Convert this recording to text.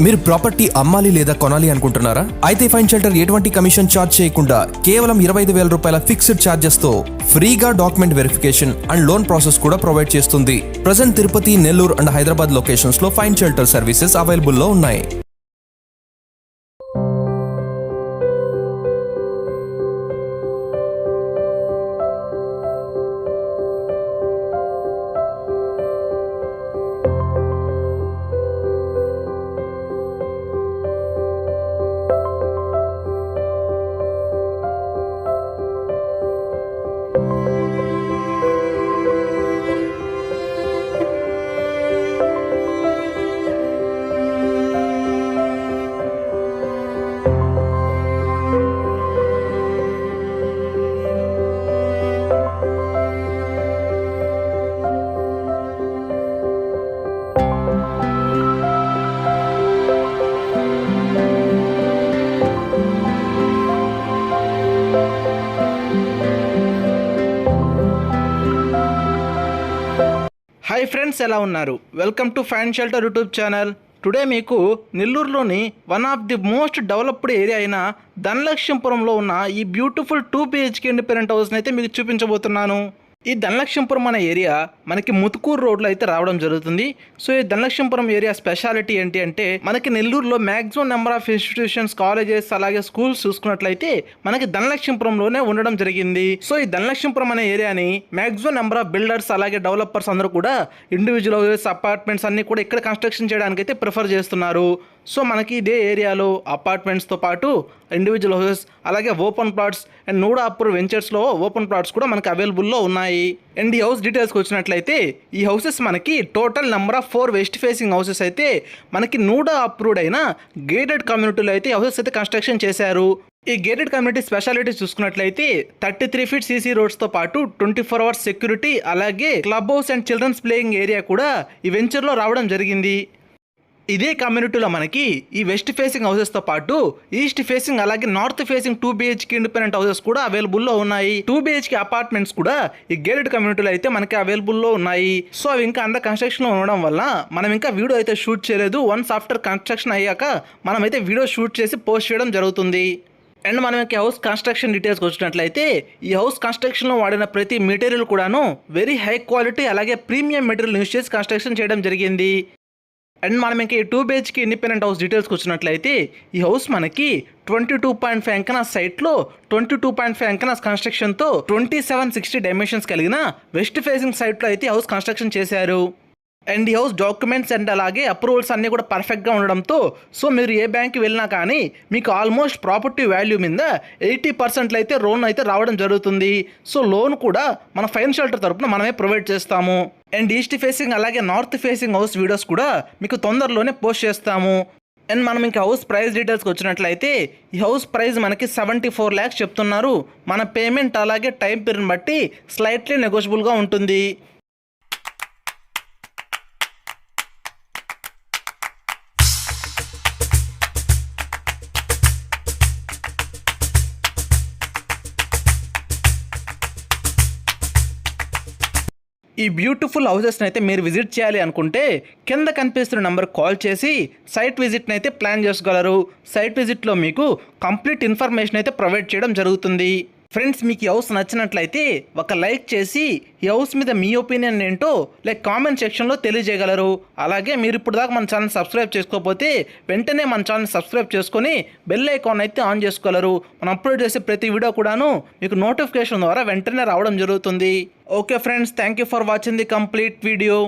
మీరు ప్రాపర్టీ అమ్మాలి లేదా కొనాలి అనుకుంటున్నారా? అయితే ఫైన్ షెల్టర్ ఎటువంటి కమిషన్ ఛార్జ్ చేయకుండా కేవలం 25,000 రూపాయల ఫిక్స్డ్ ఛార్జెస్ తో ఫ్రీగా document verification and loan process కూడా ప్రొవైడ్ చేస్తుంది. Present Tirupati, Nellore and Hyderabad locations లో ఫైన్ షెల్టర్ సర్వీసెస్ అవైలబుల్ లో ఉన్నాయి. హాయ్ ఫ్రెండ్స్, ఎలా ఉన్నారు? Welcome to Fine Shelter YouTube channel. Today మీకు నెల్లూరులోని one of the most developed area అయిన ధనలక్ష్మీపురంలో ఉన్న ఈ బ్యూటిఫుల్ 2 BHK ఇండిపెండెంట్ హౌస్ని అయితే మీకు చూపించబోతున్నాను. ఈ ధనలక్ష్మీపురం అనే ఏరియా మనకి ముతుకూరు రోడ్లో అయితే రావడం జరుగుతుంది. సో ఈ ధనలక్ష్మీపురం ఏరియా స్పెషాలిటీ ఏంటి అంటే, మనకి నెల్లూరులో maximum number of institutions, colleges అలాగే స్కూల్స్ చూసుకున్నట్లయితే మనకి ధనలక్ష్మీపురంలోనే ఉండడం జరిగింది. సో ఈ ధనలక్ష్మీపురం అనే ఏరియాని మ్యాక్సిమం నెంబర్ ఆఫ్ బిల్డర్స్ అలాగే డెవలపర్స్ అందరూ కూడా ఇండివిజువల్ హౌసెస్, అపార్ట్మెంట్స్ అన్ని కూడా ఇక్కడ కన్స్ట్రక్షన్ చేయడానికి అయితే ప్రిఫర్ చేస్తున్నారు. సో మనకి ఇదే ఏరియాలో అపార్ట్మెంట్స్తో పాటు ఇండివిజువల్ హౌసెస్ అలాగే ఓపెన్ ప్లాట్స్ అండ్ నూడాపూర్ వెంచర్స్లో ఓపెన్ ప్లాట్స్ కూడా మనకి అవైలబుల్లో ఉన్నాయి. అండ్ ఈ హౌస్ డీటెయిల్స్కి వచ్చినట్లయితే ఈ హౌసెస్ మనకి total number of 4 west facing houses అయితే మనకి నూడా అప్రూవ్డ్ అయిన గేటెడ్ కమ్యూనిటీలో అయితే హౌసెస్ అయితే కన్స్ట్రక్షన్ చేశారు. ఈ గేటెడ్ కమ్యూనిటీ స్పెషాలిటీ చూసుకున్నట్లయితే 33 ఫీట్ సీసీ రోడ్స్తో పాటు 24 అవర్స్ సెక్యూరిటీ అలాగే club house and children's playing area కూడా ఈ వెంచర్లో రావడం జరిగింది. ఇదే కమ్యూనిటీలో మనకి ఈ వెస్ట్ ఫేసింగ్ హౌసెస్తో పాటు ఈస్ట్ ఫేసింగ్ అలాగే north facing 2 BHK independent houses కూడా అవైలబుల్లో ఉన్నాయి. 2 BHK అపార్ట్మెంట్స్ కూడా ఈ గేటెడ్ కమ్యూనిటీలో అయితే మనకి అవైలబుల్లో ఉన్నాయి. సో అవి ఇంకా అండర్ కన్స్ట్రక్షన్లో ఉండడం వల్ల మనం ఇంకా వీడియో అయితే షూట్ చేయలేదు. వన్స్ ఆఫ్టర్ కన్స్ట్రక్షన్ అయ్యాక మనం అయితే వీడియో షూట్ చేసి పోస్ట్ చేయడం జరుగుతుంది. అండ్ మనం ఈ హౌస్ కన్స్ట్రక్షన్ డీటెయిల్స్కి వచ్చినట్లయితే ఈ హౌస్ కన్స్ట్రక్షన్లో వాడిన ప్రతి మెటీరియల్ కూడాను వెరీ హై క్వాలిటీ అలాగే ప్రీమియం మెటీరియల్ యూస్ చేసి కన్స్ట్రక్షన్ చేయడం జరిగింది. అండ్ మనం ఇంకా ఈ 2 BHK ఇండిపెండెంట్ హౌస్ డీటెయిల్స్కి వచ్చినట్లయితే ఈ హౌస్ మనకి 22.5 ఎంకనాస్ సైట్లో 22.5 ఎంకనాస్ కన్స్ట్రక్షన్తో 2760 డైమెన్షన్స్ కలిగిన వెస్ట్ ఫేసింగ్ సైట్లో అయితే హౌస్ కన్స్ట్రక్షన్ చేశారు. అండ్ ఈ హౌస్ డాక్యుమెంట్స్ అండ్ అలాగే అప్రూవల్స్ అన్నీ కూడా పర్ఫెక్ట్గా ఉండడంతో సో మీరు ఏ బ్యాంక్కి వెళ్ళినా కానీ మీకు ఆల్మోస్ట్ ప్రాపర్టీ వాల్యూ మీద 80% అయితే లోన్ అయితే రావడం జరుగుతుంది. సో లోన్ కూడా మన ఫైన్ షెల్టర్ తరపున మనమే ప్రొవైడ్ చేస్తాము. అండ్ ఈస్ట్ ఫేసింగ్ అలాగే నార్త్ ఫేసింగ్ హౌస్ వీడియోస్ కూడా మీకు తొందరలోనే పోస్ట్ చేస్తాము. అండ్ మనం ఇంకా హౌస్ ప్రైస్ డీటెయిల్స్కి వచ్చినట్లయితే ఈ హౌస్ ప్రైస్ మనకి 74 lakhs చెప్తున్నారు. మన పేమెంట్ అలాగే టైం పీరియడ్ బట్టి స్లైట్లీ నెగోషియబుల్గా ఉంటుంది. ఈ బ్యూటిఫుల్ హౌసెస్ని అయితే మీరు విజిట్ చేయాలి అనుకుంటే కింద కనిపిస్తున్న నెంబర్ కాల్ చేసి సైట్ విజిట్ని అయితే ప్లాన్ చేసుకోగలరు. సైట్ విజిట్లో మీకు కంప్లీట్ ఇన్ఫర్మేషన్ అయితే ప్రొవైడ్ చేయడం జరుగుతుంది. ఫ్రెండ్స్, మీకు ఈ హౌస్ నచ్చినట్లయితే ఒక లైక్ చేసి ఈ హౌస్ మీద మీ ఒపీనియన్ ఏంటో లైక్ కామెంట్ సెక్షన్లో తెలియజేయగలరు. అలాగే మీరు ఇప్పుడు దాకా మన ఛానల్ సబ్స్క్రైబ్ చేసుకోకపోతే వెంటనే మన ఛానల్ సబ్స్క్రైబ్ చేసుకొని బెల్ ఐకాన్ అయితే ఆన్ చేసుకోగలరు. మనం అప్లోడ్ చేసే ప్రతి వీడియో కూడాను మీకు నోటిఫికేషన్ ద్వారా వెంటనే రావడం జరుగుతుంది. Okay friends, thank you for watching the complete video.